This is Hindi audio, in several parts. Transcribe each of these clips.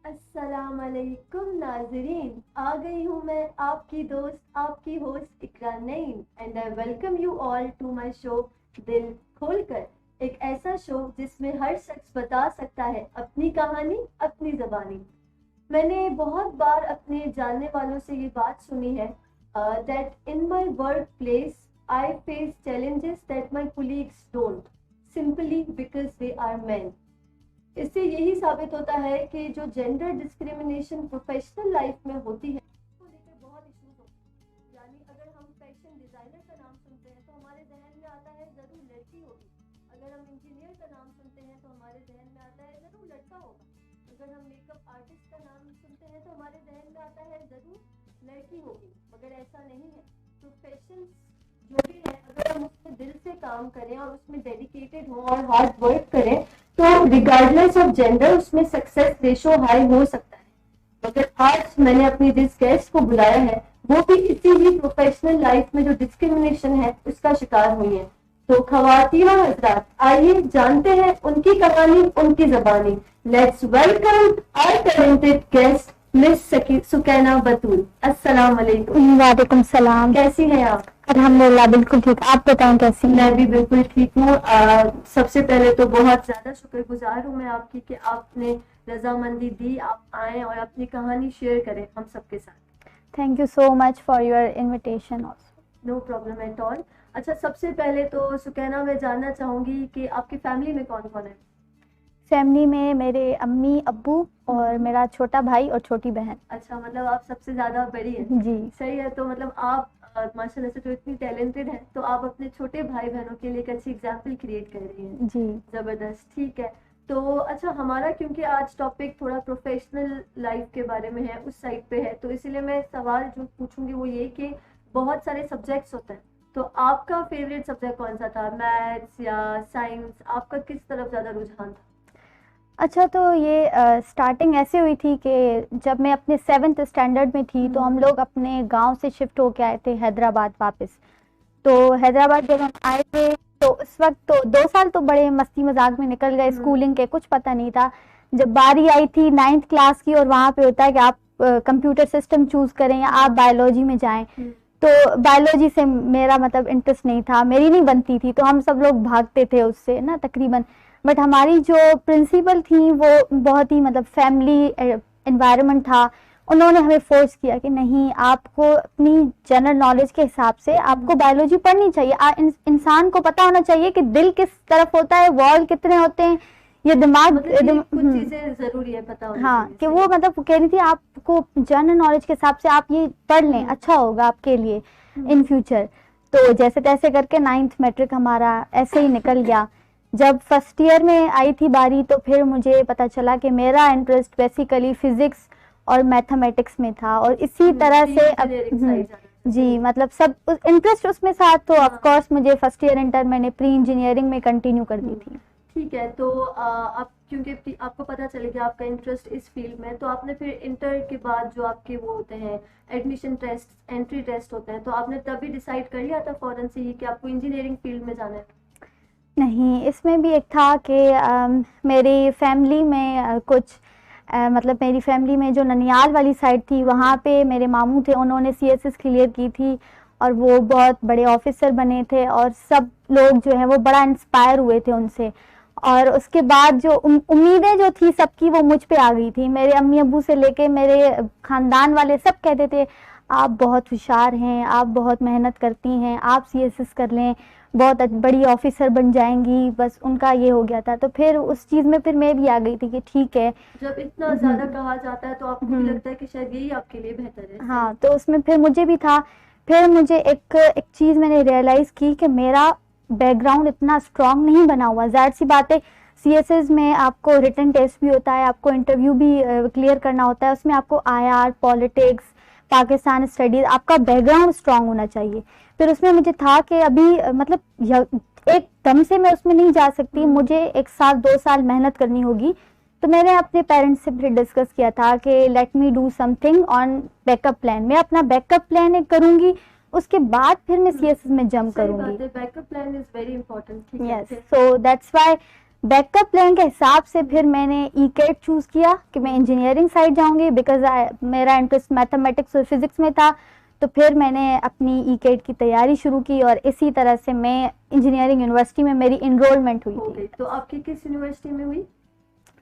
अस्सलाम वालेकुम नाज़रीन, आ गई हूँ मैं आपकी दोस्त, आपकी host Iqra Naeem and I welcome you all to my show दिल खोलकर। एक ऐसा शो जिसमें हर शख्स बता सकता है अपनी कहानी, अपनी ज़बानी। मैंने बहुत बार अपने जानने वालों से ये बात सुनी है that in my work place I face challenges that my colleagues don't, simply because they are man. इससे यही साबित होता है कि जो जेंडर डिस्क्रिमिनेशन प्रोफेशनल लाइफ में होती है उसको लेकर बहुत इश्यूज होते हैं। यानी अगर हम फैशन डिजाइनर का नाम सुनते हैं तो हमारे जहन में आता है जरूर लड़की होगी। अगर हम इंजीनियर का नाम सुनते हैं तो हमारे जहन में आता है जरूर लड़का होगा। अगर हम मेकअप आर्टिस्ट का नाम सुनते हैं तो हमारे जहन में आता है जरूर लड़की होगी, मगर ऐसा नहीं है। प्रोफेशन जो भी है, अगर हम उसमें दिल से काम करें और उसमें डेडिकेटेड हो और हार्ड वर्क करें तो रिगार्डलेस ऑफ जेंडर उसमें सक्सेस रेशो हाई हो सकता है। मगर आज मैंने अपनी जिस गेस्ट को बुलाया है वो भी इसी ही प्रोफेशनल लाइफ में जो डिस्क्रिमिनेशन है उसका शिकार हुई है। तो खवातीन और हजरात, आइए जानते हैं उनकी कहानी, उनकी जबानी। Let's welcome our talented guest miss Sukaina Batool. अस्सलाम वालेकुम। वालेकुम सलाम। कैसी हैं आप? अल्हम्दुलिल्लाह बिल्कुल ठीक। आप बताएं कैसी हैं? मैं भी बिल्कुल ठीक हूँ। सबसे पहले तो बहुत ज्यादा शुक्रगुजार हूँ मैं आपकी कि आपने रजामंदी दी, आप आए और अपनी कहानी शेयर करें हम सबके साथ। Thank you so much for your invitation also. No problem at all. अच्छा, सबसे पहले तो सुकैना मैं जानना चाहूंगी कि आपकी फैमिली में कौन कौन है? फैमिली में मेरे अम्मी अब्बू और मेरा छोटा भाई और छोटी बहन। अच्छा, मतलब आप सबसे ज्यादा बड़ी हैं। जी सही है। तो मतलब आप माशाल्लाह से जो इतनी टैलेंटेड है तो आप अपने छोटे भाई बहनों के लिए एक अच्छी एग्जाम्पल क्रिएट कर रही हैं। जी जबरदस्त, ठीक है। तो अच्छा, हमारा क्योंकि आज टॉपिक थोड़ा प्रोफेशनल लाइफ के बारे में है, उस साइड पे है, तो इसीलिए मैं सवाल जो पूछूंगी वो ये कि बहुत सारे सब्जेक्ट्स होते हैं, तो आपका फेवरेट सब्जेक्ट कौन सा था? मैथ्स या साइंस? आपका किस तरफ ज्यादा रुझान था? अच्छा, तो ये स्टार्टिंग ऐसे हुई थी कि जब मैं अपने 7th स्टैंडर्ड में थी तो हम लोग अपने गांव से शिफ्ट होके आए थे हैदराबाद वापस। तो हैदराबाद जब हम आए थे तो उस वक्त तो 2 साल तो बड़े मस्ती मजाक में निकल गए, स्कूलिंग के कुछ पता नहीं था। जब बारी आई थी 9th क्लास की और वहाँ पे होता है कि आप कंप्यूटर सिस्टम चूज करें या आप बायोलॉजी में जाएं, तो बायोलॉजी से मेरा मतलब इंटरेस्ट नहीं था, मेरी नहीं बनती थी, तो हम सब लोग भागते थे उससे ना तकरीबन। बट हमारी जो प्रिंसिपल थी वो बहुत ही मतलब फैमिली एनवायरनमेंट था, उन्होंने हमें फोर्स किया कि नहीं, आपको अपनी जनरल नॉलेज के हिसाब से आपको बायोलॉजी पढ़नी चाहिए। इंसान को पता होना चाहिए कि दिल किस तरफ होता है, वॉल कितने होते हैं, ये दिमाग मतलब कुछ चीजें जरूरी है पता होना। हाँ, कि वो मतलब कह रही थी आपको जनरल नॉलेज के हिसाब से आप ये पढ़ लें, अच्छा होगा आपके लिए इन फ्यूचर। तो जैसे तैसे करके 9th मैट्रिक हमारा ऐसे ही निकल गया। जब फर्स्ट ईयर में आई थी बारी तो फिर मुझे पता चला कि मेरा इंटरेस्ट बेसिकली फिजिक्स और मैथमेटिक्स में था, और इसी तरह से जी मतलब सब इंटरेस्ट उसमें था। तो ऑफ कोर्स मुझे फर्स्ट ईयर इंटर मैंने प्री इंजीनियरिंग में कंटिन्यू कर दी थी। ठीक है। तो आप क्योंकि आपको पता चले कि आपका इंटरेस्ट इस फील्ड में, तो आपने फिर इंटर के बाद जो आपके वो होते हैं एडमिशन टेस्ट, एंट्री टेस्ट होते हैं, तो आपने तभी डिसाइड कर लिया था फौरन से ही कि आपको इंजीनियरिंग फील्ड में जाना है? नहीं, इसमें भी एक था कि मेरी फैमिली में कुछ मतलब मेरी फैमिली में जो ननियाल वाली साइड थी वहाँ पे मेरे मामू थे, उन्होंने सीएसएस क्लियर की थी और वो बहुत बड़े ऑफिसर बने थे, और सब लोग जो है वो बड़ा इंस्पायर हुए थे उनसे। और उसके बाद जो उम्मीदें जो थी सबकी वो मुझ पे आ गई थी। मेरे अम्मी अब्बू से लेके मेरे खानदान वाले सब कहते थे आप बहुत होशियार हैं, आप बहुत मेहनत करती हैं, आप सीएसएस कर लें, बहुत बड़ी ऑफिसर बन जाएंगी, बस उनका ये हो गया था। तो फिर उस चीज़ में फिर मैं भी आ गई थी कि ठीक है, जब इतना ज़्यादा कहा जाता है तो आपको भी लगता है कि शायद यही आपके लिए बेहतर है। हाँ, तो उसमें फिर मुझे भी था। फिर मुझे एक चीज़ मैंने रियलाइज़ की कि मेरा बैकग्राउंड इतना स्ट्रांग नहीं बना हुआ। जाहिर सी बात है, सीएसएस में आपको रिटन टेस्ट भी होता है, आपको इंटरव्यू भी क्लियर करना होता है, उसमें आपको आईआर, पॉलिटिक्स, पाकिस्तान स्टडीज, आपका बैकग्राउंड स्ट्रांग होना चाहिए। फिर उसमें मुझे था कि अभी मतलब एक दम से मैं उसमें नहीं जा सकती, मुझे 1 साल 2 साल मेहनत करनी होगी। तो मैंने अपने पेरेंट्स से फिर डिस्कस किया था कि let me do something on backup plan, मैं अपना बैकअप प्लान एक करूंगी, उसके बाद फिर मैं सीएसएस में जंप करूंगी। Backup plan is very important. Yes, so that's why backup plan के हिसाब से फिर मैंने ई-कैट चूज़ किया कि मैं इंजीनियरिंग साइड जाऊंगी, बिकॉज मेरा इंटरेस्ट मैथमेटिक्स और फिजिक्स में था। तो फिर मैंने अपनी ई-कैट की तैयारी शुरू की और इसी तरह से मैं इंजीनियरिंग यूनिवर्सिटी में मेरी इनरोलमेंट हुई थी। तो आपकी किस यूनिवर्सिटी में हुई?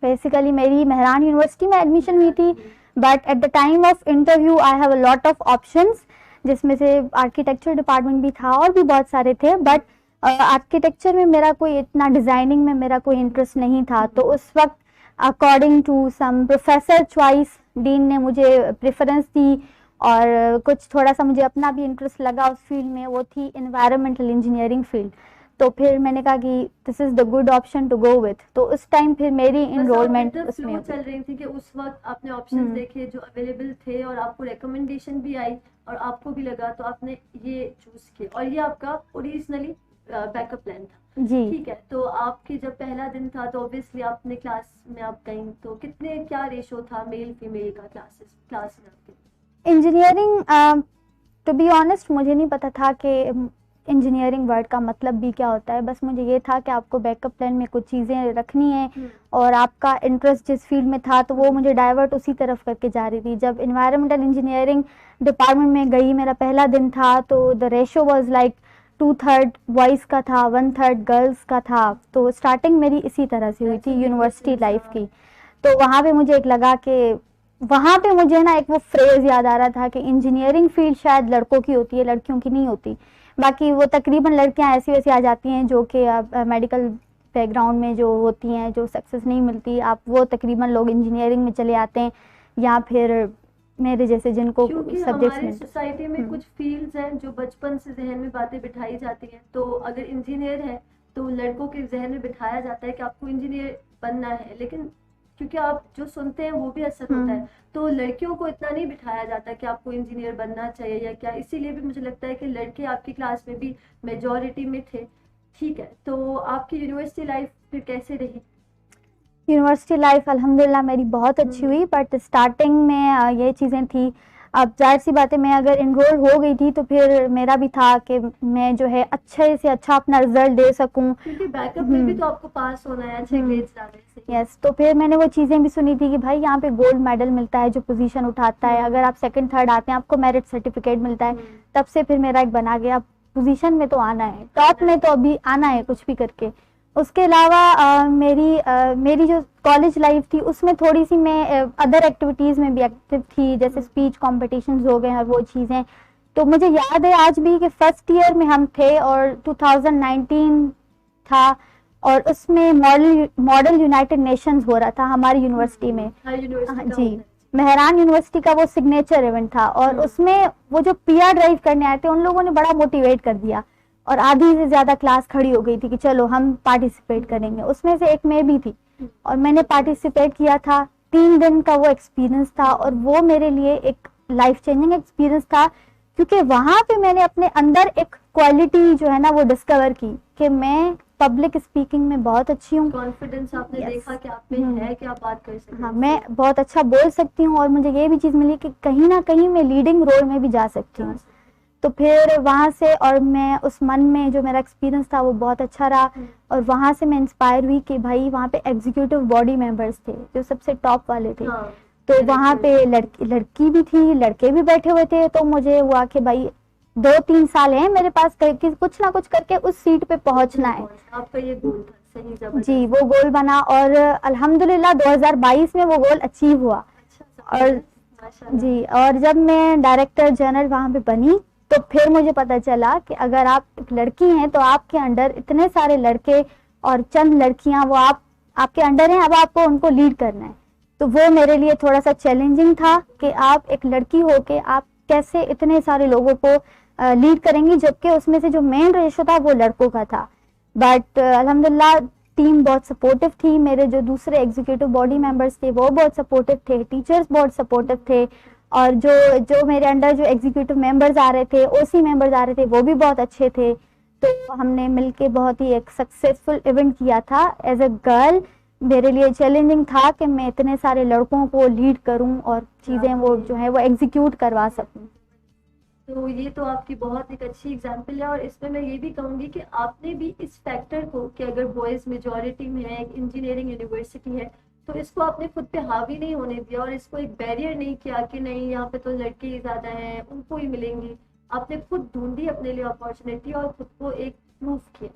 बेसिकली मेरी मेहरान यूनिवर्सिटी में एडमिशन हुई थी, but at the time of interview I have a lot of options, जिसमें से आर्किटेक्चर डिपार्टमेंट भी था और भी बहुत सारे थे। बट आर्किटेक्चर में मेरा कोई इतना, डिज़ाइनिंग में मेरा कोई इंटरेस्ट नहीं था। तो उस वक्त according to some professor choice dean ने मुझे प्रेफरेंस दी और कुछ थोड़ा सा मुझे अपना भी इंटरेस्ट लगा उस फील्ड में, वो थी एनवायरमेंटल इंजीनियरिंग फील्ड। तो फिर मैंने कहा कि this is the good option to go with. तो उस टाइम फिर मेरी इनरोलमेंट उसमें चल रही थी कि उस वक्त आपने ऑप्शंस देखे जो अवेलेबल थे और आपको रिकमेंडेशन भी आई और आपको भी लगा, तो आपने ये चूज किया और ये आपका ओरिजिनली बैकअप प्लान था जी। ठीक है। तो आपकी जब पहला दिन था तो ऑब्वियसली आपने क्लास में आप गई, तो कितने क्या रेशो था मेल फीमेल का क्लास में आपके? इंजीनियरिंग टू बी ऑनेस्ट मुझे नहीं पता था कि इंजीनियरिंग वर्ड का मतलब भी क्या होता है। बस मुझे ये था कि आपको बैकअप प्लान में कुछ चीज़ें रखनी है और आपका इंटरेस्ट जिस फील्ड में था तो वो मुझे डाइवर्ट उसी तरफ करके जा रही थी। जब इन्वायरमेंटल इंजीनियरिंग डिपार्टमेंट में गई, मेरा पहला दिन था, तो the ratio was like 2/3 boys का था, 1/3 गर्ल्स का था। तो स्टार्टिंग मेरी इसी तरह से हुई थी यूनिवर्सिटी लाइफ की। तो वहाँ पे मुझे एक लगा कि वहाँ पे मुझे ना एक वो फ्रेज़ याद आ रहा था कि इंजीनियरिंग फील्ड शायद लड़कों की होती है, लड़कियों की नहीं होती। बाकी वो तकरीबन लड़कियाँ ऐसी वैसी आ जाती हैं जो कि मेडिकल बैकग्राउंड में जो होती हैं, जो सक्सेस नहीं मिलती, आप वो तकरीबन लोग इंजीनियरिंग में चले आते हैं, या फिर मेरे जैसे जिनको सब्जेक्ट्स में। सोसाइटी में कुछ फील्ड्स हैं जो बचपन से जहन में बातें बिठाई जाती हैं। तो अगर इंजीनियर है तो लड़कों के जहन में बिठाया जाता है कि आपको इंजीनियर बनना है, लेकिन क्योंकि आप जो सुनते हैं वो भी असर होता है, तो लड़कियों को इतना नहीं बिठाया जाता कि आपको इंजीनियर बनना चाहिए या क्या। इसीलिए भी मुझे लगता है कि लड़के आपकी क्लास में भी मेजॉरिटी में थे। ठीक है, तो आपकी यूनिवर्सिटी लाइफ फिर कैसे रही? यूनिवर्सिटी लाइफ अल्हम्दुलिल्लाह मेरी बहुत अच्छी हुई, बट स्टार्टिंग में ये चीज़ें थी। अब जाहिर सी बात है, मैं अगर इनरोल हो गई थी तो फिर मेरा भी था कि मैं जो है अच्छे से अच्छा अपना रिजल्ट दे सकूं, क्योंकि बैकअप में भी तो आपको पास होना है, अच्छे ग्रेड्स लाने से। यस, तो फिर मैंने वो चीज़ें भी सुनी थी कि भाई यहाँ पे गोल्ड मेडल मिलता है जो पोजीशन उठाता है, अगर आप सेकंड थर्ड आते हैं आपको मेरिट सर्टिफिकेट मिलता है। तब से फिर मेरा एक बना गया, पोजीशन में तो आना है, टॉप में तो अभी आना है कुछ भी करके। उसके अलावा मेरी जो कॉलेज लाइफ थी उसमें थोड़ी सी मैं अदर एक्टिविटीज़ में भी एक्टिव थी, जैसे स्पीच कॉम्पिटिशन्स हो गए और वो चीज़ें। तो मुझे याद है आज भी कि फर्स्ट ईयर में हम थे और 2019 था और उसमें मॉडल यूनाइटेड नेशंस हो रहा था हमारी यूनिवर्सिटी में। जी, मेहरान यूनिवर्सिटी का वो सिग्नेचर इवेंट था और उसमें वो जो पीआर ड्राइव करने आए थे उन लोगों ने बड़ा मोटिवेट कर दिया और आधी से ज़्यादा क्लास खड़ी हो गई थी कि चलो हम पार्टिसिपेट करेंगे। उसमें से एक मैं भी थी और मैंने पार्टिसिपेट किया था। 3 दिन का वो एक्सपीरियंस था और वो मेरे लिए एक लाइफ चेंजिंग एक्सपीरियंस था, क्योंकि वहाँ पे मैंने अपने अंदर एक क्वालिटी जो है ना वो डिस्कवर की कि मैं पब्लिक स्पीकिंग में बहुत अच्छी हूँ। कॉन्फिडेंस आपने देखा कि आप में है कि आप बात कर सकते हैं। हाँ, मैं बहुत अच्छा बोल सकती हूँ और मुझे ये भी चीज़ मिली कि कहीं ना कहीं मैं लीडिंग रोल में भी जा सकती हूँ। तो फिर वहाँ से और मैं उस मन में जो मेरा एक्सपीरियंस था वो बहुत अच्छा रहा और वहाँ से मैं इंस्पायर हुई कि भाई वहाँ पे एग्जीक्यूटिव बॉडी मेंबर्स थे जो सबसे टॉप वाले थे। तो वहाँ पे लड़की भी थी, लड़के भी बैठे हुए थे। तो मुझे हुआ कि भाई 2-3 साल हैं मेरे पास कि कुछ ना कुछ करके उस सीट पे पहुँचना है। आपका ये गोल था, सही जबरदस्त। जी, वो गोल बना और अल्हम्दुलिल्लाह 2022 में वो गोल अचीव हुआ। और जी, और जब मैं डायरेक्टर जनरल वहाँ पे बनी तो फिर मुझे पता चला कि अगर आप एक लड़की हैं तो आपके अंडर इतने सारे लड़के और चंद लड़कियां वो आपके अंडर हैं, अब आपको उनको लीड करना है। तो वो मेरे लिए थोड़ा सा चैलेंजिंग था कि आप एक लड़की हो के आप कैसे इतने सारे लोगों को लीड करेंगी, जबकि उसमें से जो मेन रेशो था वो लड़कों का था। बट अल्हम्दुलिल्लाह टीम बहुत सपोर्टिव थी, मेरे जो दूसरे एग्जीक्यूटिव बॉडी मेंबर्स थे वो बहुत सपोर्टिव थे, टीचर्स बहुत सपोर्टिव थे और जो मेरे अंडर जो एग्जीक्यूटिव मेंबर्स आ रहे थे, ओसी मेंबर्स आ रहे थे, वो भी बहुत अच्छे थे। तो हमने मिलके बहुत ही एक सक्सेसफुल इवेंट किया था। एज अ गर्ल मेरे लिए चैलेंजिंग था कि मैं इतने सारे लड़कों को लीड करूं और चीज़ें वो जो है वो एग्जीक्यूट करवा सकूं। तो ये तो आपकी बहुत एक अच्छी एग्जाम्पल है, और इसमें मैं ये भी कहूंगी कि आपने भी इस फैक्टर को, कि अगर बॉयज मेजोरिटी में है, एक इंजीनियरिंग यूनिवर्सिटी है, तो इसको आपने खुद पे हावी नहीं होने दिया और इसको एक बैरियर नहीं किया कि नहीं यहाँ पे तो लड़के ही ज्यादा हैं, उनको ही मिलेंगी। आपने खुद ढूंढी अपने लिए अपॉर्चुनिटी और खुद को एक प्रूफ किया।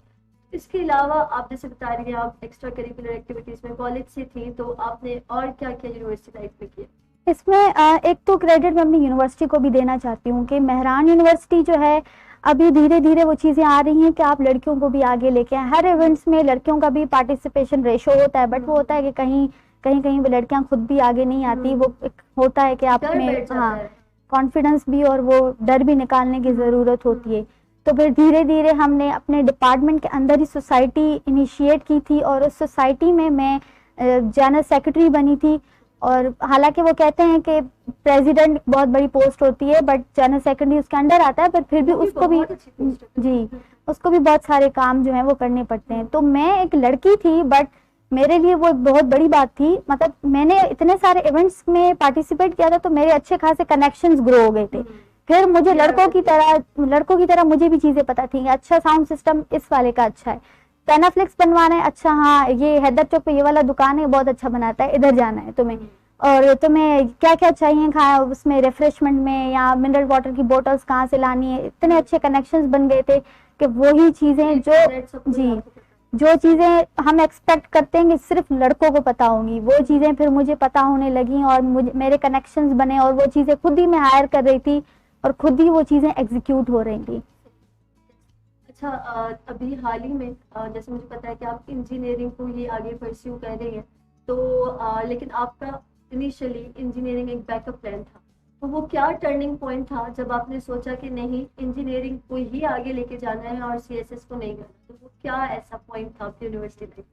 इसके अलावा आप जैसे बता रही हैं आप एक्स्ट्रा करिकुलर एक्टिविटीज में कॉलेज से थी, तो आपने और क्या क्या यूनिवर्सिटी लाइफ में किया? इसमें एक तो क्रेडिट मैं अपनी यूनिवर्सिटी को भी देना चाहती हूँ कि मेहरान यूनिवर्सिटी जो है अभी धीरे धीरे वो चीज़ें आ रही हैं कि आप लड़कियों को भी आगे लेके आए। हर इवेंट्स में लड़कियों का भी पार्टिसिपेशन रेशो होता है, बट वो होता है कि कहीं कहीं वो लड़कियां खुद भी आगे नहीं आती। वो एक होता है कि आप में हाँ कॉन्फिडेंस भी और वो डर भी निकालने की ज़रूरत होती है। तो फिर धीरे धीरे हमने अपने डिपार्टमेंट के अंदर ही सोसाइटी इनिशिएट की थी और उस सोसाइटी में मैं जनरल सेक्रेटरी बनी थी। और हालांकि वो कहते हैं कि प्रेसिडेंट बहुत बड़ी पोस्ट होती है, बट जनरल सेक्रेटरी उसके अंडर आता है, पर फिर भी उसको भी जी उसको भी बहुत सारे काम जो हैं वो करने पड़ते हैं। तो मैं एक लड़की थी, बट मेरे लिए वो एक बहुत बड़ी बात थी। मतलब मैंने इतने सारे इवेंट्स में पार्टिसिपेट किया था, तो मेरे अच्छे खासे कनेक्शंस ग्रो हो गए थे। फिर मुझे लड़कों की तरह मुझे भी चीजें पता थी। अच्छा साउंड सिस्टम इस वाले का अच्छा है, पैनाफ्लिक्स बनवाना है, अच्छा हाँ ये हैदर चौक पे ये वाला दुकान है बहुत अच्छा बनाता है, इधर जाना है तुम्हें, और तुम्हें क्या क्या चाहिए खाया उसमें रिफ्रेशमेंट में, या मिनरल वाटर की बोटल्स कहाँ से लानी है। इतने अच्छे कनेक्शंस बन गए थे कि वही चीजें जो चीजें हम एक्सपेक्ट करते हैं कि सिर्फ लड़कों को पता होंगी, वो चीजें फिर मुझे पता होने लगी और मेरे कनेक्शंस बने और वो चीजें खुद ही मैं हायर कर रही थी और खुद ही वो चीजें एग्जीक्यूट हो रही थी। अच्छा, अभी हाल ही में जैसे मुझे पता है कि आप इंजीनियरिंग को ये आगे परस्यू कर रही हैं, तो लेकिन आपका इनिशियली इंजीनियरिंग एक बैकअप प्लान था, तो वो क्या टर्निंग पॉइंट था जब आपने सोचा कि नहीं इंजीनियरिंग को ही आगे लेके जाना है और सीएसएस को नहीं करना? तो वो क्या ऐसा पॉइंट था आपकी यूनिवर्सिटी लाइफ में?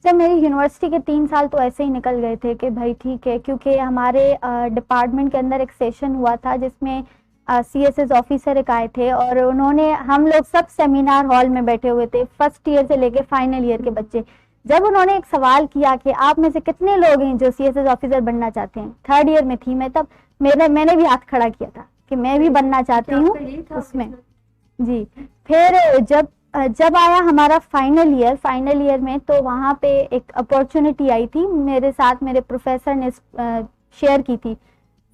जब मेरी यूनिवर्सिटी के 3 साल तो ऐसे ही निकल गए थे कि भाई ठीक है, क्योंकि हमारे डिपार्टमेंट के अंदर एक सेशन हुआ था जिसमें सीएसएस ऑफिसर एक आए थे और उन्होंने, हम लोग सब सेमिनार हॉल में बैठे हुए थे, फर्स्ट ईयर से लेके फाइनल ईयर के बच्चे। जब उन्होंने एक सवाल किया कि आप में से कितने लोग हैं जो सीएसएस ऑफिसर बनना चाहते हैं, 3rd ईयर में थी मैं तब, मैंने भी हाथ खड़ा किया था कि मैं भी बनना चाहती हूँ उसमें जी। फिर जब आया हमारा फाइनल ईयर में, तो वहाँ पे एक अपॉर्चुनिटी आई थी, मेरे साथ मेरे प्रोफेसर ने शेयर की थी।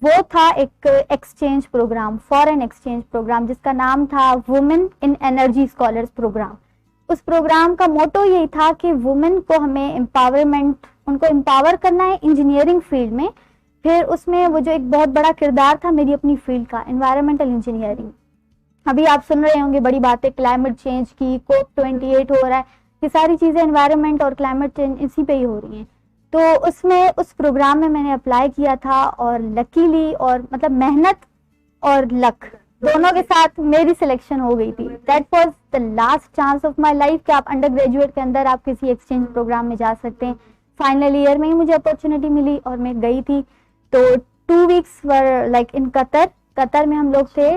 वो था एक exchange program, foreign exchange program, जिसका नाम था women in energy scholars program. उस प्रोग्राम का मोटो यही था कि वुमेन को हमें एम्पावरमेंट, उनको एम्पावर करना है इंजीनियरिंग फील्ड में। फिर उसमें वो जो एक बहुत बड़ा किरदार था मेरी अपनी फील्ड का, एनवायरमेंटल इंजीनियरिंग। अभी आप सुन रहे होंगे बड़ी बातें क्लाइमेट चेंज की, COP28 हो रहा है, ये सारी चीज़ें एनवायरमेंट और क्लाइमेट चेंज इसी पे ही हो रही हैं। तो उसमें उस प्रोग्राम में मैंने अप्लाई किया था और लकीली, और मतलब मेहनत और लक दोनों के साथ मेरी सिलेक्शन हो गई थी। That was the last chance of my life कि आप अंडर ग्रेजुएट के अंदर आप किसी एक्सचेंज प्रोग्राम में जा सकते हैं। फाइनल ईयर में ही मुझे अपॉर्चुनिटी मिली और मैं गई थी। तो 2 weeks were like in Qatar में हम लोग थे,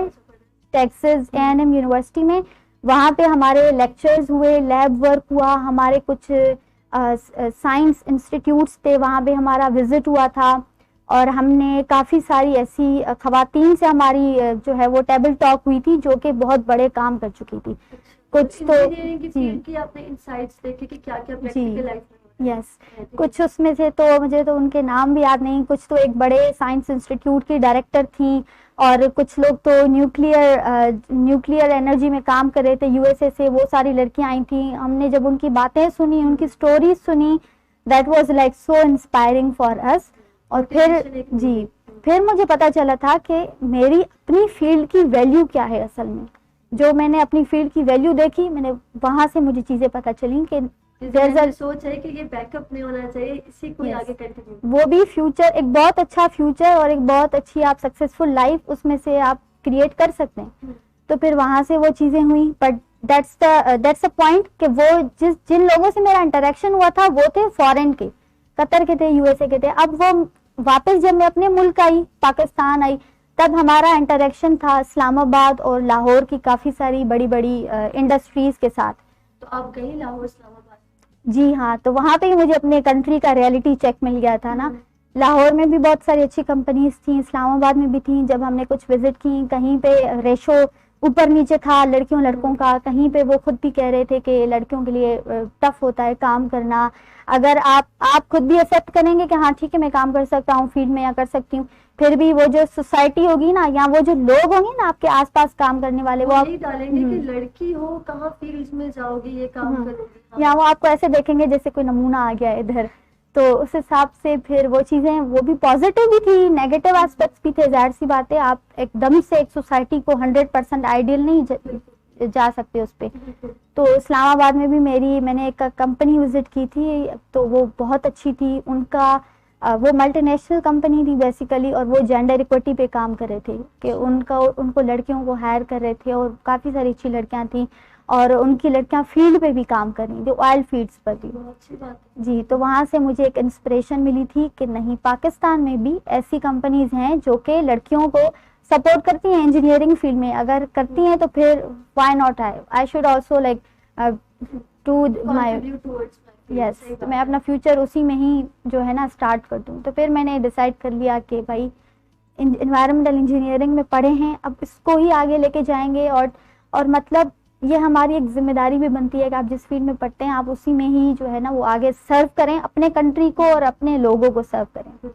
टेक्सास A&M यूनिवर्सिटी में। वहाँ पे हमारे लेक्चर्स हुए, लैब वर्क हुआ, हमारे कुछ साइंस इंस्टीट्यूट्स थे, वहाँ पे हमारा विजिट हुआ था और हमने काफ़ी सारी ऐसी खवातीन से हमारी जो है वो टेबल टॉक हुई थी जो कि बहुत बड़े काम कर चुकी थी। कुछ तो की आपने इनसाइट्स देखे कि क्या-क्या प्रैक्टिकल लाइफ में? यस, कुछ उसमें से तो मुझे तो उनके नाम भी याद नहीं। कुछ तो एक बड़े साइंस इंस्टीट्यूट की डायरेक्टर थी और कुछ लोग तो न्यूक्लियर एनर्जी में काम कर रहे थे यूएसए से, वो सारी लड़कियां आई थी। हमने जब उनकी बातें सुनी, उनकी स्टोरीज सुनी, that was like so inspiring for us. और फिर मुझे पता चला था कि मेरी अपनी फील्ड की वैल्यू क्या है। असल में जो मैंने अपनी फील्ड की वैल्यू देखी, मैंने वहां से मुझे चीजें पता चली कि सोच है कि ये बैकअप नहीं होना चाहिए, इसी को आगे कंटिन्यू, वो भी फ्यूचर, एक बहुत अच्छा फ्यूचर और एक बहुत अच्छी आप सक्सेसफुल लाइफ उसमें से आप क्रिएट कर सकते हैं। तो फिर वहां से वो चीजें हुई। बट दैट्स अ पॉइंट कि वो जिन लोगों से मेरा इंटरेक्शन हुआ था वो थे फॉरेन के, कतर के थे, यूएसए के थे। अब वो वापस जब मैं अपने मुल्क आई, पाकिस्तान आई, तब हमारा इंटरेक्शन था इस्लामाबाद और लाहौर की काफी सारी बड़ी बड़ी इंडस्ट्रीज के साथ। तो आप गई लाहौर इस्लामाबाद? जी हाँ, तो वहाँ पे ही मुझे अपने कंट्री का रियलिटी चेक मिल गया था ना लाहौर में भी बहुत सारी अच्छी कंपनीज थी, इस्लामाबाद में भी थी। जब हमने कुछ विजिट की, कहीं पे रेशो ऊपर नीचे था लड़कियों लड़कों का, कहीं पे वो खुद भी कह रहे थे कि लड़कियों के लिए टफ होता है काम करना। अगर आप खुद भी एक्सेप्ट करेंगे कि हाँ ठीक है मैं काम कर सकता हूँ फील्ड में या कर सकती हूँ, फिर भी वो जो सोसाइटी होगी ना, या वो जो लोग होंगे ना आपके आसपास काम करने वाले, वो यही डालेंगे कि लड़की हो कहाँ फील्ड में जाओगी, ये काम करोगी, या वो आपको ऐसे देखेंगे जैसे कोई नमूना आ गया इधर। तो उस हिसाब से फिर वो चीजें, वो भी पॉजिटिव भी थी, नेगेटिव एस्पेक्ट्स भी थे। जाहिर सी बात है, आप एकदम से एक सोसाइटी को 100% आइडियल नहीं जा सकते उस पे। तो इस्लामाबाद में भी मैंने एक कंपनी विजिट की थी, तो वो बहुत अच्छी थी। उनका वो मल्टीनेशनल कंपनी थी बेसिकली, और वो जेंडर इक्विटी पे काम कर रहे थे कि उनको लड़कियों को हायर कर रहे थे, और काफ़ी सारी अच्छी लड़कियां थी, और उनकी लड़कियां फील्ड पे भी काम कर रही थी, ऑयल फील्ड्स पर भी। अच्छी बात है जी, तो वहाँ से मुझे एक इंस्पिरेशन मिली थी कि नहीं, पाकिस्तान में भी ऐसी कंपनीज हैं जो कि लड़कियों को सपोर्ट करती हैं इंजीनियरिंग फील्ड में। अगर करती हैं तो फिर why not, I should also like to my yes, तो मैं अपना फ्यूचर उसी में ही जो है ना स्टार्ट कर दूँ। तो फिर मैंने डिसाइड कर लिया कि भाई एनवायरमेंटल इंजीनियरिंग में पढ़े हैं, अब इसको ही आगे लेके जाएंगे। और मतलब ये हमारी एक जिम्मेदारी भी बनती है कि आप जिस फील्ड में पढ़ते हैं आप उसी में ही जो है ना वो आगे सर्व करें अपने कंट्री को और अपने लोगों को सर्व करें।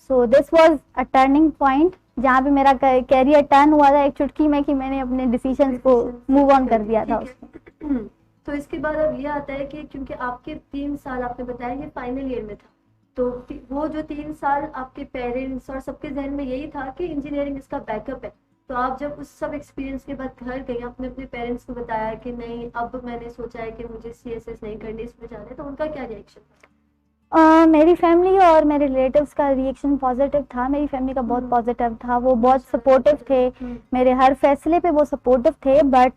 So this was a turning point, जहाँ पे मेरा कैरियर टर्न हुआ था एक चुटकी में, कि मैंने अपने डिसीजंस को मूव ऑन कर दिया था उसमें। तो इसके बाद अब ये आता है कि क्योंकि आपके 3 साल आपने बताया ये फाइनल ईयर में था, तो वो जो 3 साल आपके पेरेंट्स और सबके जहन में यही था कि इंजीनियरिंग इसका बैकअप है। तो आप जब उस सब एक्सपीरियंस के बाद घर गए, आपने अपने पेरेंट्स को बताया कि नहीं अब मैंने सोचा है कि मुझे CSS नहीं करनी, इसमें जाना है, तो उनका क्या रिएक्शन था? मेरी फैमिली और मेरे रिलेटिव्स का रिएक्शन पॉजिटिव था। मेरी फैमिली का बहुत पॉजिटिव था, वो बहुत सपोर्टिव थे, मेरे हर फैसले पे वो सपोर्टिव थे। बट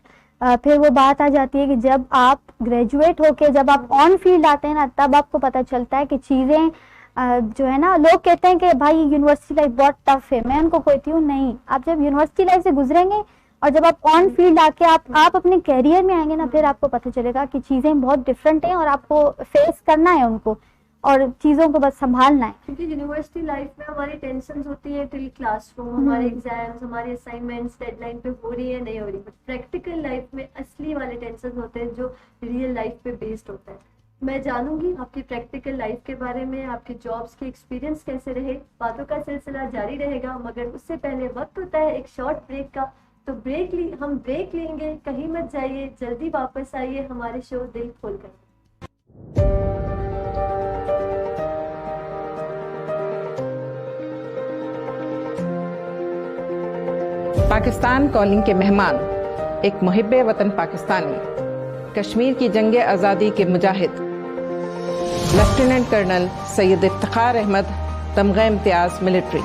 फिर वो बात आ जाती है कि जब आप ग्रेजुएट होके जब आप ऑन फील्ड आते हैं ना, तब आपको पता चलता है कि चीज़ें जो है ना, लोग कहते हैं कि भाई यूनिवर्सिटी लाइफ बहुत टफ है। मैं उनको कहती हूँ नहीं, आप जब यूनिवर्सिटी लाइफ से गुजरेंगे और जब आप ऑन फील्ड आके आप अपने कैरियर में आएंगे ना, फिर आपको पता चलेगा कि चीज़ें बहुत डिफरेंट हैं और आपको फेस करना है उनको, और चीज़ों को बस संभालना है। क्योंकि यूनिवर्सिटी लाइफ में हमारी टेंशन होती है टिल क्लासरूम, हमारे एग्जाम्स, हमारे असाइनमेंट्स डेडलाइन पे हो रही है नहीं हो रही, बट प्रैक्टिकल लाइफ में असली वाले टेंशन होते हैं जो रियल लाइफ पे बेस्ड होता है। मैं जानूंगी आपकी प्रैक्टिकल लाइफ के बारे में, आपके जॉब्स के एक्सपीरियंस कैसे रहे, बातों का सिलसिला जारी रहेगा। मगर उससे पहले वक्त होता है एक शॉर्ट ब्रेक का, तो हम ब्रेक लेंगे, कहीं मत जाइए, जल्दी वापस आइए हमारे शो दिल खोलकर। पाकिस्तान कॉलिंग के मेहमान, एक मुहिब्बे वतन पाकिस्तानी, कश्मीर की जंग आज़ादी के मुजाहिद लेफ्टिनेंट कर्नल सैयद इफ्तिखार अहमद, तमग़ा इम्तियाज़ मिलिट्री।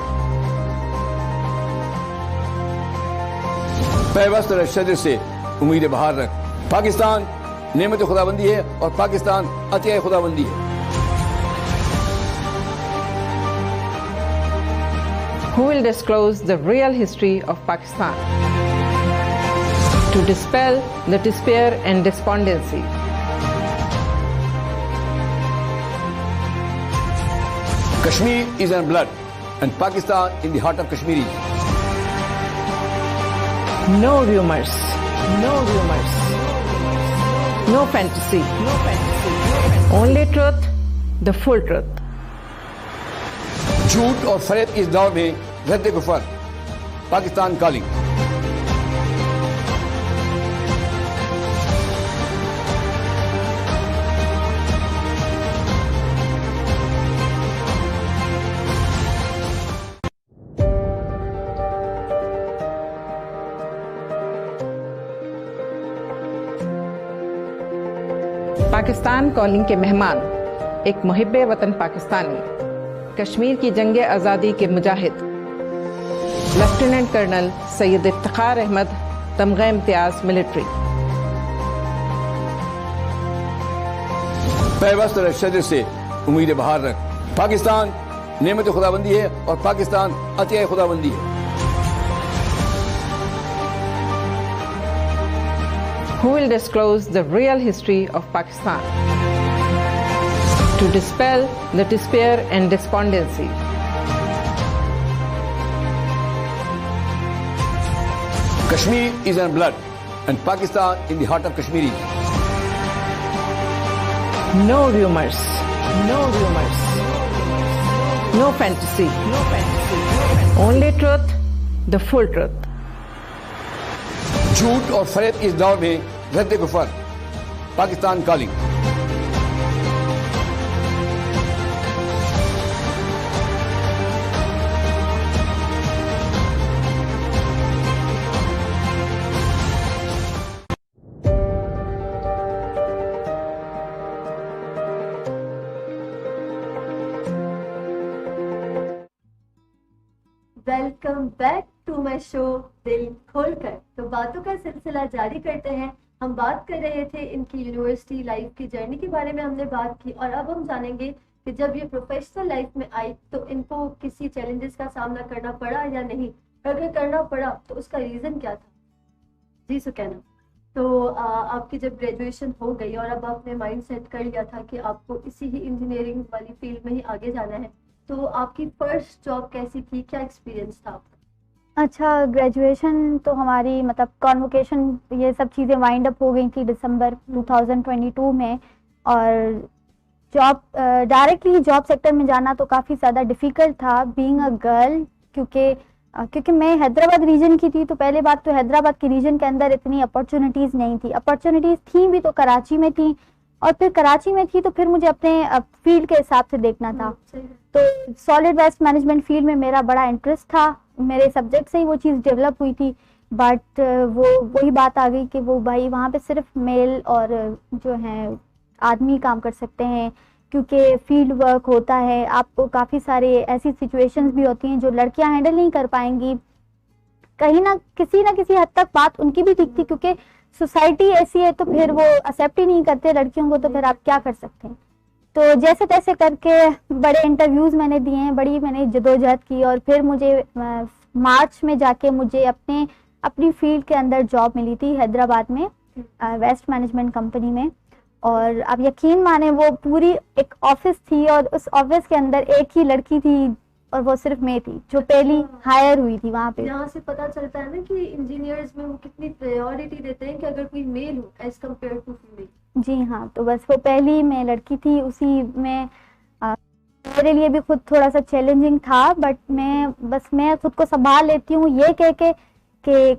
पैवस्त रशद से उम्मीद बहार रख, पाकिस्तान नेमत खुदाबंदी है और पाकिस्तान अतिया खुदाबंदी है। Who will disclose the real history of Pakistan to dispel the despair and despondency? Kashmir is in blood and Pakistan in the heart of Kashmiris. No rumors, no rumors, no fantasy, only truth, the full truth. झूठ और फरेब इस दौर में रद्द कुफर, पाकिस्तान कॉलिंग। पाकिस्तान कॉलिंग के मेहमान, एक मुहिब्बे वतन पाकिस्तानी, कश्मीर की जंग आज़ादी के मुजाहिद लेफ्टिनेंट कर्नल सैयद इफ्तिखार अहमद, तमग़ा इम्तियाज़ मिलिट्री। पैवस्त रशद से उम्मीद बहार रख, पाकिस्तान नेमत खुदाबंदी है और पाकिस्तान अतिया खुदाबंदी है। Who will disclose the real history of Pakistan to dispel the despair and despondency? Kashmir is in blood and Pakistan in the heart of Kashmiris. No rumors. No rumors. No fantasy. No fantasy. Only truth, the full truth. झूठ और फरेब इस दौर में रद्द गुफर Pakistan calling. Welcome back to my show दिल खोलकर। तो बातों का सिलसिला जारी करते हैं। हम बात कर रहे थे इनकी यूनिवर्सिटी लाइफ की जर्नी के बारे में हमने बात की, और अब हम जानेंगे कि जब ये प्रोफेशनल लाइफ में आई तो इनको किसी चैलेंजेस का सामना करना पड़ा या नहीं, अगर करना पड़ा तो उसका रीज़न क्या था। जी सुकैना, तो आपकी जब ग्रेजुएशन हो गई और अब आपने माइंड सेट कर लिया था कि आपको इसी ही इंजीनियरिंग वाली फील्ड में ही आगे जाना है, तो आपकी फर्स्ट जॉब कैसी थी, क्या एक्सपीरियंस था आपका? अच्छा, ग्रेजुएशन तो हमारी मतलब कॉन्वोकेशन ये सब चीज़ें वाइंड अप हो गई थी दिसंबर 2022 में, और जॉब डायरेक्टली जॉब सेक्टर में जाना तो काफ़ी ज़्यादा डिफ़िकल्ट था बीइंग अ गर्ल, क्योंकि मैं हैदराबाद रीजन की थी। तो पहले बात तो हैदराबाद के रीजन के अंदर इतनी अपॉर्चुनिटीज़ नहीं थी, अपॉर्चुनिटीज़ थी भी तो कराची में थी, और फिर कराची में थी तो फिर मुझे अपने फील्ड के हिसाब से देखना था। तो सॉलिड वेस्ट मैनेजमेंट फील्ड में मेरा बड़ा इंटरेस्ट था, मेरे सब्जेक्ट से ही वो चीज़ डेवलप हुई थी, बट वही बात आ गई कि वो भाई वहाँ पे सिर्फ मेल और जो है आदमी काम कर सकते हैं, क्योंकि फील्ड वर्क होता है, आपको काफ़ी सारे ऐसी सिचुएशंस भी होती हैं जो लड़कियां हैंडल नहीं कर पाएंगी। कहीं ना किसी हद तक बात उनकी भी ठीक थी, क्योंकि सोसाइटी ऐसी है तो फिर वो एक्सेप्ट ही नहीं करते लड़कियों को, तो फिर आप क्या कर सकते हैं। तो जैसे तैसे करके बड़े इंटरव्यूज़ मैंने दिए हैं, बड़ी मैंने जदोजहद की, और फिर मुझे मार्च में जाके मुझे अपनी फील्ड के अंदर जॉब मिली थी हैदराबाद में वेस्ट मैनेजमेंट कंपनी में। और आप यकीन माने वो पूरी एक ऑफिस थी, और उस ऑफिस के अंदर एक ही लड़की थी, और वो सिर्फ मैं थी जो पहली हायर हुई थी वहाँ पे। यहाँ से पता चलता है ना कि इंजीनियर्स में वो कितनी प्रायोरिटी देते हैं कि अगर कोई मेल हो एज कम्पेयर टू फीमेल। जी हाँ, तो बस वो पहली मैं लड़की थी उसी में। मेरे लिए भी खुद थोड़ा सा चैलेंजिंग था, बट मैं खुद को संभाल लेती हूँ ये कह के कि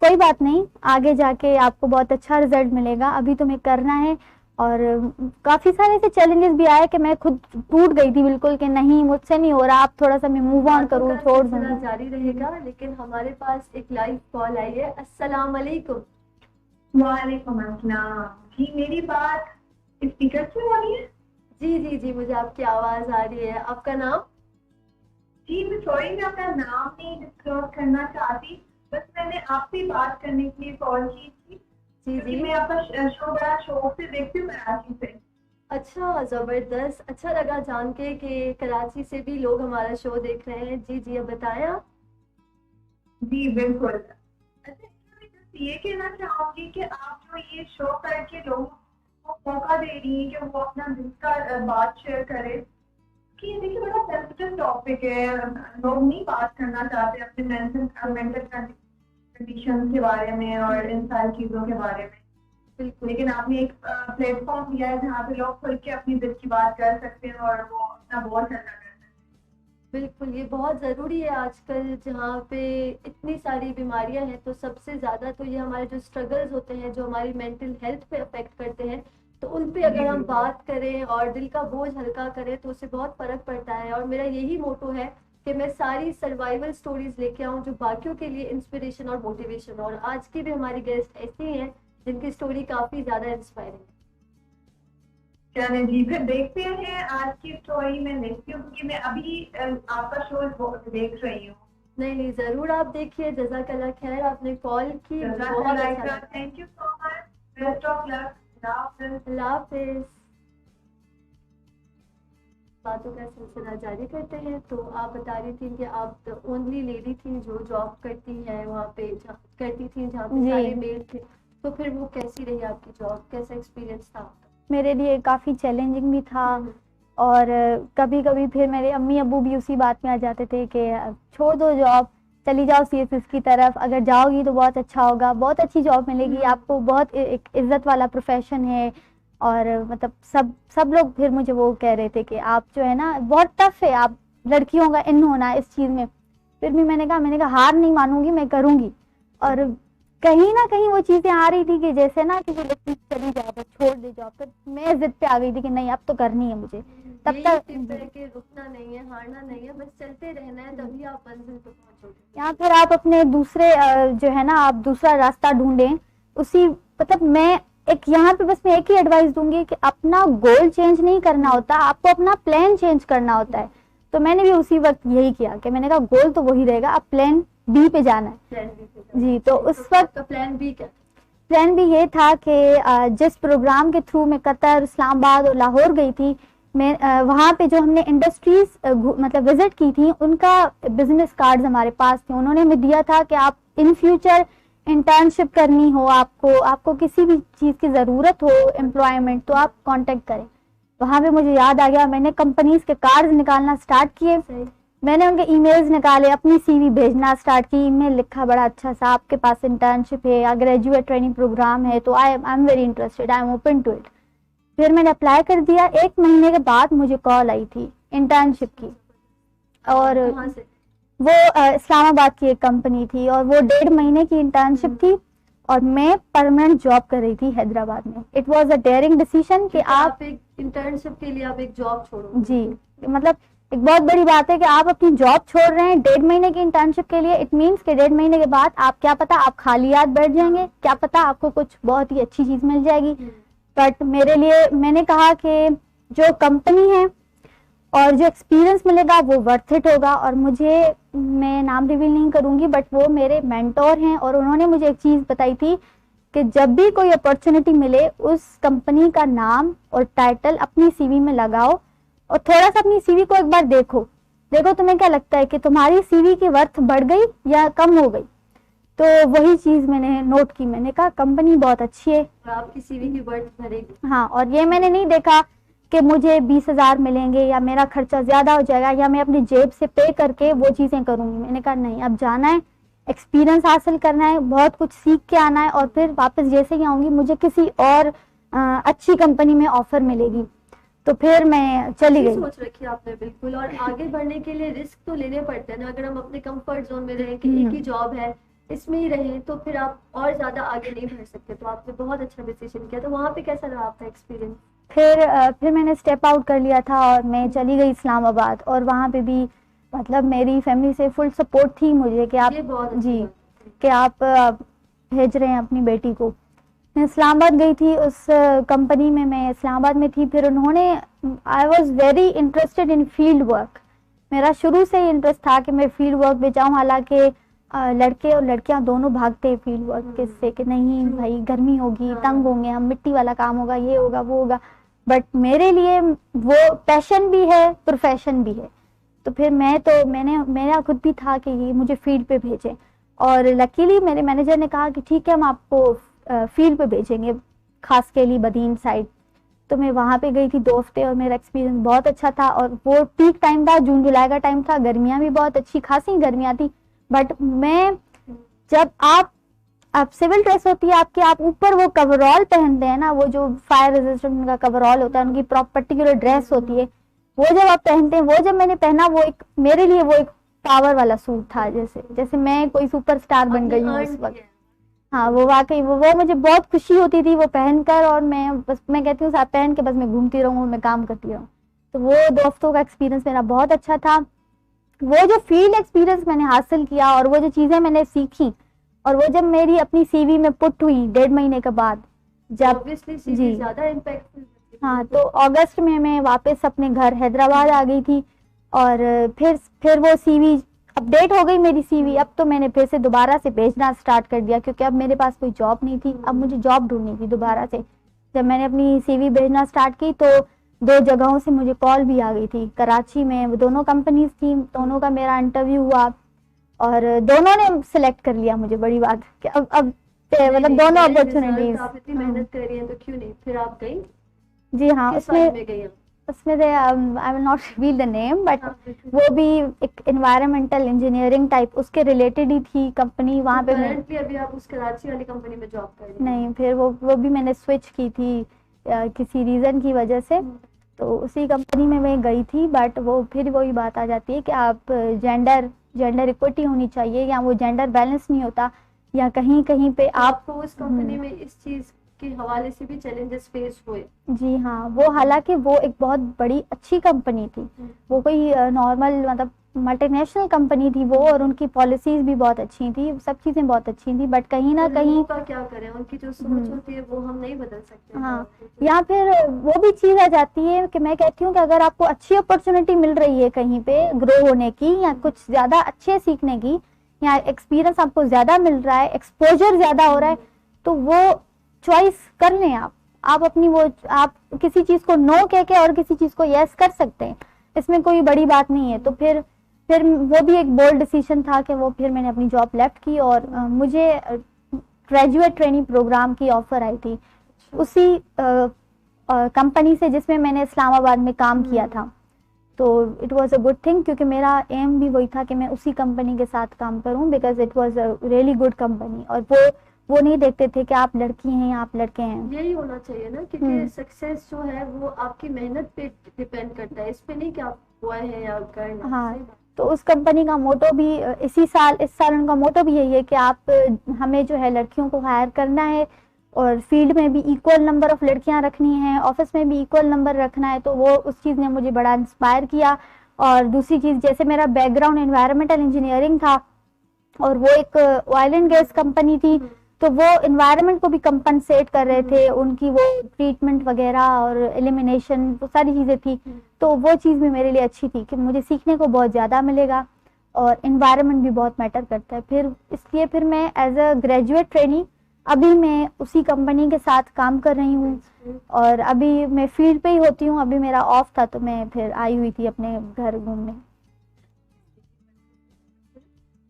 कोई बात नहीं, आगे जाके आपको बहुत अच्छा रिजल्ट मिलेगा, अभी तुम्हें करना है। और काफ़ी सारे ऐसे चैलेंजेस भी आए कि मैं खुद टूट गई थी बिल्कुल कि नहीं मुझसे नहीं हो रहा, आप थोड़ा सा मैं मूव ऑन करूँ, छोड़ दूँगी। जारी रहेगा, लेकिन हमारे पास एक लाइव कॉल आई है। अस्सलाम वालेकुम। वालेकुम अस्सलाम। जी मेरी बात स्पीकर से हो रही है? जी, मुझे आपकी आवाज़ आ रही है। आपका नाम? जी मैं सॉरी, मैं अपना नाम नहीं डिस्क्लोज करना चाहती, बस मैंने आपसे बात करने के लिए कॉल की थी। जी, मैं आपका शो बड़ा शौक से देखती हूँ कराची से। अच्छा, ज़बरदस्त, अच्छा लगा जान के कि कराची से भी लोग हमारा शो देख रहे हैं। जी, अब बताएं आप। जी बिल्कुल। अच्छा, ये कहना चाहूँगी कि आप जो ये शो करके लोगों को मौका दे रही हैं कि वो अपना दिल का बात शेयर करें, कि देखिए बड़ा सेंसिटिव टॉपिक है, लोग नहीं बात करना चाहते अपने मेंटल कंडीशन के बारे में और इन सारी चीज़ों के बारे में। बिल्कुल, लेकिन आपने एक प्लेटफॉर्म दिया है जहाँ पे लोग खुल के अपनी दिल की बात कर सकते हैं और वो अपना बोझ हल्का कर सकते हैं। बिल्कुल, ये बहुत ज़रूरी है आजकल जहाँ पे इतनी सारी बीमारियां हैं, तो सबसे ज़्यादा तो ये हमारे जो स्ट्रगल्स होते हैं जो हमारी मेंटल हेल्थ पे अफेक्ट करते हैं, तो उन पे अगर हम बात करें और दिल का बोझ हल्का करें तो उससे बहुत फ़र्क पड़ता है। और मेरा यही मोटो है कि मैं सारी सर्वाइवल स्टोरीज लेके आऊँ जो बाकियों के लिए इंस्पिरेशन और मोटिवेशन, और आज की भी हमारी गेस्ट ऐसी हैं जिनकी स्टोरी काफ़ी ज़्यादा इंस्पायरिंग है। चलिए जी, फिर देखते हैं आज की स्टोरी। मैं देखती हूँ क्योंकि मैं अभी आपका शो देख रही हूँ। नहीं, ज़रूर आप देखिए। जज़ाकल्लाह खैर, आपने कॉल की, बहुत अच्छा। Thank you so much, best of luck. अल्लाह हाफिज़। बातों का सिलसिला जारी करते हैं। तो आप बता रही थी कि आप ओनली लेडी थी जो जॉब करती हैं वहाँ पे, करती थी जहाँ पे सारे मेल थे, तो फिर वो कैसी रही आपकी जॉब, कैसा एक्सपीरियंस था? मेरे लिए काफ़ी चैलेंजिंग भी था, और कभी कभी फिर मेरे अम्मी अब्बू भी उसी बात में आ जाते थे कि छोड़ दो जॉब, चली जाओ CSS की तरफ, अगर जाओगी तो बहुत अच्छा होगा, बहुत अच्छी जॉब मिलेगी आपको, बहुत एक इज्जत वाला प्रोफेशन है। और मतलब सब लोग फिर मुझे वो कह रहे थे कि आप जो है ना बहुत टफ है, आप लड़कियों का इन होना इस चीज़ में। फिर भी मैंने कहा हार नहीं मानूंगी, मैं करूंगी। और कहीं ना कहीं वो चीज़ें आ रही थी कि जैसे ना कि वो लड़की चली जाए बस छोड़ दे जॉब, तो मैं जिद पे आ गई थी कि नहीं अब तो करनी है मुझे। तब यही तक टिप है कि रुकना नहीं है, हारना नहीं है, बस चलते रहना है, तभी आप मंजिल पे पहुंचोगे। या फिर आप अपने दूसरे जो है ना आप दूसरा रास्ता ढूंढें उसी, मतलब मैं एक यहाँ पे बस मैं एक ही एडवाइस दूंगी कि अपना गोल चेंज नहीं करना होता, आपको अपना प्लान चेंज करना होता है। तो मैंने भी उसी वक्त यही किया कि मैंने कहा गोल तो वही रहेगा, अब प्लान बी पे जाना है। प्लान बी पे जाना। जी, तो उस वक्त का प्लान बी क्या? प्लान भी ये था कि जिस प्रोग्राम के थ्रू मैं कतर, इस्लामाबाद और लाहौर गई थी, मैं वहाँ पे जो हमने इंडस्ट्रीज मतलब विजिट की थी उनका बिजनेस कार्ड्स हमारे पास थे। उन्होंने हमें दिया था कि आप इन फ्यूचर इंटर्नशिप करनी हो, आपको किसी भी चीज़ की ज़रूरत हो एम्प्लॉयमेंट, तो आप कांटेक्ट करें। वहाँ पे मुझे याद आ गया, मैंने कंपनीज के कार्ड्स निकालना स्टार्ट किए, मैंने उनके ईमेल्स निकाले, अपनी CV भेजना स्टार्ट की। ईमेल लिखा बड़ा अच्छा सा, आपके पास इंटर्नशिप है या ग्रेजुएट ट्रेनिंग प्रोग्राम है तो I am very interested, I am open to it. फिर मैंने अप्लाई कर दिया। 1 महीने के बाद मुझे कॉल आई थी इंटर्नशिप की, और कहाँ से? वो इस्लामाबाद की एक कंपनी थी और वो 1.5 महीने की इंटर्नशिप थी और मैं परमानेंट जॉब कर रही थी हैदराबाद में। It was a dairying decision कि आप एक इंटर्नशिप के लिए आप एक जॉब छोड़ो। जी, मतलब एक बहुत बड़ी बात है कि आप अपनी जॉब छोड़ रहे हैं 1.5 महीने की इंटर्नशिप के लिए। इट मीन्स कि 1.5 महीने के बाद आप क्या पता आप खाली हाथ बैठ जाएंगे, क्या पता आपको कुछ बहुत ही अच्छी चीज मिल जाएगी। बट मेरे लिए मैंने कहा कि जो कंपनी है और जो एक्सपीरियंस मिलेगा वो वर्थ इट होगा। और मुझे, मैं नाम रिवील नहीं करूंगी, बट वो मेरे मेंटोर हैं और उन्होंने मुझे एक चीज़ बताई थी कि जब भी कोई अपॉर्चुनिटी मिले उस कंपनी का नाम और टाइटल अपनी CV में लगाओ और थोड़ा सा अपनी CV को एक बार देखो तुम्हें क्या लगता है कि तुम्हारी CV की वर्थ बढ़ गई या कम हो गई। तो वही चीज़ मैंने नोट की, मैंने कहा कंपनी बहुत अच्छी है और आपकी CV की वर्थ बढ़ेगी। हाँ, और ये मैंने नहीं देखा कि मुझे 20,000 मिलेंगे या मेरा खर्चा ज़्यादा हो जाएगा या मैं अपनी जेब से पे करके वो चीज़ें करूँगी। मैंने कहा नहीं, अब जाना है, एक्सपीरियंस हासिल करना है, बहुत कुछ सीख के आना है और फिर वापस जैसे ही आऊँगी मुझे किसी और अच्छी कंपनी में ऑफर मिलेगी। तो फिर मैं चली गई। सोच रखी आपने बिल्कुल। और आगे बढ़ने के लिए रिस्क तो लेने पड़ते हैं ना। अगर हम अपने कंफर्ट जोन में रहें कि एक ही जॉब है इसमें ही रहें तो फिर आप और ज्यादा आगे नहीं बढ़ सकते। तो आपने बहुत अच्छा डिसीजन किया। तो वहाँ पे कैसा रहा आपका एक्सपीरियंस? फिर मैंने स्टेप आउट कर लिया था और मैं चली गई इस्लामाबाद और वहाँ पे भी मतलब मेरी फैमिली से फुल सपोर्ट थी मुझे कि आप जी कि आप भेज रहे हैं अपनी बेटी को। मैं इस्लामाबाद गई थी, उस कंपनी में मैं इस्लामाबाद में थी। फिर उन्होंने, I was very interested in field work. मेरा शुरू से ही इंटरेस्ट था कि मैं फील्ड वर्क में जाऊँ। हालांकि लड़के और लड़कियां दोनों भागते हैं फील्ड वर्क के से कि नहीं भाई गर्मी होगी, तंग होंगे हम, मिट्टी वाला काम होगा, ये होगा वो होगा। बट मेरे लिए वो पैशन भी है, प्रोफेशन भी है। तो फिर मेरा खुद भी था कि ये मुझे फील्ड पे भेजें और लकीली मेरे मैनेजर ने कहा कि ठीक है हम आपको फील्ड पे भेजेंगे, खास के लिए बदीन साइड। तो मैं वहाँ पे गई थी 2 हफ्ते और मेरा एक्सपीरियंस बहुत अच्छा था। और वो पीक टाइम था, जून जुलाई का टाइम था, गर्मियाँ भी बहुत अच्छी खासी गर्मियाँ थी। बट मैं जब आप सिविल ड्रेस होती है आपकी, आप ऊपर वो कवरऑल पहनते हैं ना, वो जो फायर रेजिस्टेंट उनका कवरऑल होता है, उनकी पर्टिकुलर ड्रेस होती है, वो जब आप पहनते हैं, वो जब मैंने पहना वो एक मेरे लिए वो एक पावर वाला सूट था, जैसे मैं कोई सुपरस्टार बन गई हूँ उस वक्त। हाँ, वो वाकई वो मुझे बहुत खुशी होती थी वो पहनकर। और मैं कहती हूँ साथ पहन के बस मैं घूमती रहूँ, मैं काम करती रहूँ। तो वो 2 हफ्तों का एक्सपीरियंस मेरा बहुत अच्छा था। वो जो फील्ड एक्सपीरियंस मैंने हासिल किया और वो जो चीज़ें मैंने सीखी और वो जब मेरी अपनी CV में पुट हुई 1.5 महीने के बाद, जब जी ज्यादा इम्पैक्टफुल। हाँ, तो अगस्त में मैं वापस अपने घर हैदराबाद आ गई थी और फिर वो CV अपडेट हो गई मेरी CV। अब तो मैंने फिर से दोबारा से भेजना स्टार्ट कर दिया क्योंकि अब मेरे पास कोई जॉब नहीं थी, अब मुझे जॉब ढूंढनी थी दोबारा से। जब मैंने अपनी CV भेजना स्टार्ट की तो 2 जगहों से मुझे कॉल भी आ गई थी। कराची में दोनों कंपनीज थी, दोनों का मेरा इंटरव्यू हुआ और दोनों ने सिलेक्ट कर लिया मुझे। बड़ी बात कि अब मतलब दोनों अपॉर्चुनिटीज। आप इतनी मेहनत कर रही हैं तो क्यों नहीं, फिर आप गई? जी हाँ, उसमें उसमें से I will not reveal the name, but हाँ, बिल्कुल। वो भी एक एनवायरमेंटल इंजीनियरिंग टाइप उसके रिलेटेड ही थी कंपनी, वहाँ पे मैं करंटली अभी आप उस कराची वाली कंपनी में जॉब कर रही हैं? नहीं, फिर वो भी मैंने स्विच की थी किसी रीज़न की वजह से, तो उसी कंपनी में मैं गई थी। बट वो फिर वही बात आ जाती है कि आप जेंडर इक्विटी होनी चाहिए, या वो जेंडर बैलेंस नहीं होता, या कहीं कहीं पे आपको उस कंपनी में इस चीज के हवाले से भी चैलेंजेस फेस हुए? जी हाँ, वो हालांकि वो एक बहुत बड़ी अच्छी कंपनी थी, वो कोई नॉर्मल मतलब मल्टीनेशनल कंपनी थी वो, और उनकी पॉलिसीज भी बहुत अच्छी थी, सब चीज़ें बहुत अच्छी थी, बट कहीं ना कहीं लोगों का क्या करें, उनकी जो सोच होती है वो हम नहीं बदल सकते। हाँ, या फिर वो भी चीज़ आ जाती है कि मैं कहती हूँ कि अगर आपको अच्छी अपॉर्चुनिटी मिल रही है कहीं पे ग्रो होने की, या कुछ ज़्यादा अच्छे सीखने की, या एक्सपीरियंस आपको ज़्यादा मिल रहा है, एक्सपोजर ज़्यादा हो रहा है, तो वो चॉइस कर लें आप अपनी वो, आप किसी चीज़ को नो कह के और किसी चीज़ को यस कर सकते हैं, इसमें कोई बड़ी बात नहीं है। तो फिर वो भी एक बोल्ड डिसीजन था कि वो फिर मैंने अपनी जॉब लेफ्ट की, और मुझे ग्रेजुएट ट्रेनिंग प्रोग्राम की ऑफर आई थी उसी कंपनी से जिसमें मैंने इस्लामाबाद में काम किया था। तो it was a good thing, क्योंकि मेरा एम भी वही था कि मैं उसी कंपनी के साथ काम करूं, because it was a really good company, और वो नहीं देखते थे कि आप लड़की हैं या आप लड़के हैं। यही होना चाहिए ना, क्योंकि सक्सेस जो है वो आपकी मेहनत पे डिपेंड करता है, इस पे नहीं कि आप बॉय हैं या गर्ल हैं। हाँ, तो उस कंपनी का मोटो भी इस साल उनका मोटो भी यही है कि आप हमें जो है लड़कियों को हायर करना है, और फील्ड में भी इक्वल नंबर ऑफ लड़कियां रखनी है, ऑफिस में भी इक्वल नंबर रखना है। तो वो उस चीज़ ने मुझे बड़ा इंस्पायर किया। और दूसरी चीज़, जैसे मेरा बैकग्राउंड एनवायरमेंटल इंजीनियरिंग था, और वो एक ऑयल एंड गैस कंपनी थी, तो वो एनवायरनमेंट को भी कंपनसेट कर रहे थे, उनकी वो ट्रीटमेंट वगैरह और एलिमिनेशन, वो सारी चीज़ें थी। तो वो चीज़ भी मेरे लिए अच्छी थी कि मुझे सीखने को बहुत ज़्यादा मिलेगा, और एनवायरनमेंट भी बहुत मैटर करता है। फिर इसलिए फिर मैं एज अ ग्रेजुएट ट्रेनी अभी मैं उसी कंपनी के साथ काम कर रही हूँ, और अभी मैं फील्ड पे ही होती हूँ। अभी मेरा ऑफ था तो मैं फिर आई हुई थी अपने घर घूमने।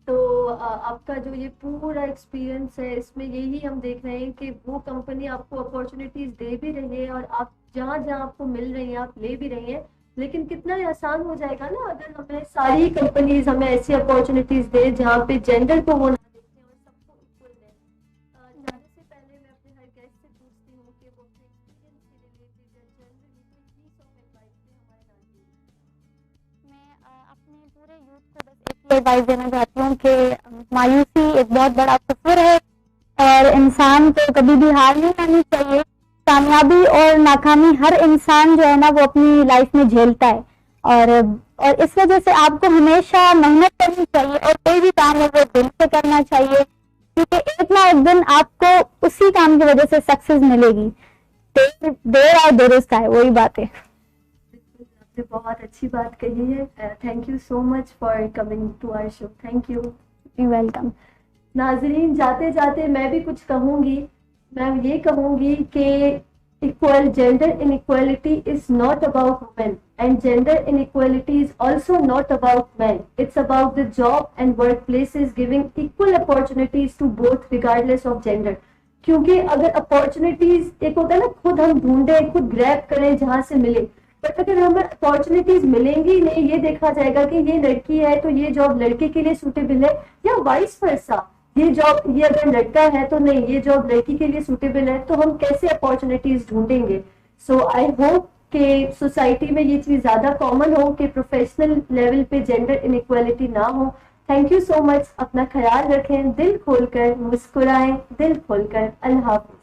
तो आपका जो ये पूरा एक्सपीरियंस है, इसमें यही हम देख रहे हैं कि वो कंपनी आपको अपॉर्चुनिटीज दे भी रही है, और आप जहाँ जहाँ आपको मिल रही हैं आप ले भी रही हैं। लेकिन कितना आसान हो जाएगा ना अगर हमें सारी कंपनीज हमें ऐसी अपॉर्चुनिटीज दे जहाँ पे जेंडर को वो ना देखें और सबको इक्वल दें। जाने से पहले मैं अपने हर गेस्ट से पूछती हूँ कि वो अपने एक्सपीरियंस से रिलेटेड या जनरली कोई पीस ऑफ एडवाइस दे हमारे नाज़रीन। मैं अपने पूरे यूथ को बस एक एडवाइस देना चाहती हूँ कि मायूसी एक बहुत बड़ा कुफर है, और इंसान को कभी भी हार नहीं माननी चाहिए। कामयाबी और नाकामी हर इंसान जो है ना वो अपनी लाइफ में झेलता है, और इस वजह से आपको हमेशा मेहनत करनी चाहिए, और कोई भी काम है वो दिल से करना चाहिए, क्योंकि एक ना एक दिन आपको उसी काम की वजह से सक्सेस मिलेगी। देर आए दुरुस्त आए, वही बात है। आपने बहुत अच्छी बात कही है। Thank you so much for coming to our show. Thank you. You welcome. नाजरीन, जाते जाते मैं भी कुछ कहूँगी। मैं ये कहूँगी कि equal gender inequality is not about women, and gender inequality is also not about man. It's about the job and work places giving equal opportunities to both regardless of gender. क्योंकि अगर अपॉर्चुनिटीज, एक होता है ना खुद हम ढूंढें, खुद ग्रैब करें जहाँ से मिले, बट अगर हमें अपॉर्चुनिटीज मिलेंगी नहीं, ये देखा जाएगा कि ये लड़की है तो ये जॉब लड़के के लिए सूटेबल है, या वाइस वर्सा, ये जॉब ये अगर लड़का है तो नहीं ये जॉब लड़की के लिए सूटेबल है, तो हम कैसे अपॉर्चुनिटीज ढूंढेंगे। सो आई होप कि सोसाइटी में ये चीज ज्यादा कॉमन हो कि प्रोफेशनल लेवल पे जेंडर इनइक्वालिटी ना हो। Thank you so much. अपना ख्याल रखें, दिल खोलकर मुस्कुराएं, दिल खोलकर। अल्लाह हाफिज।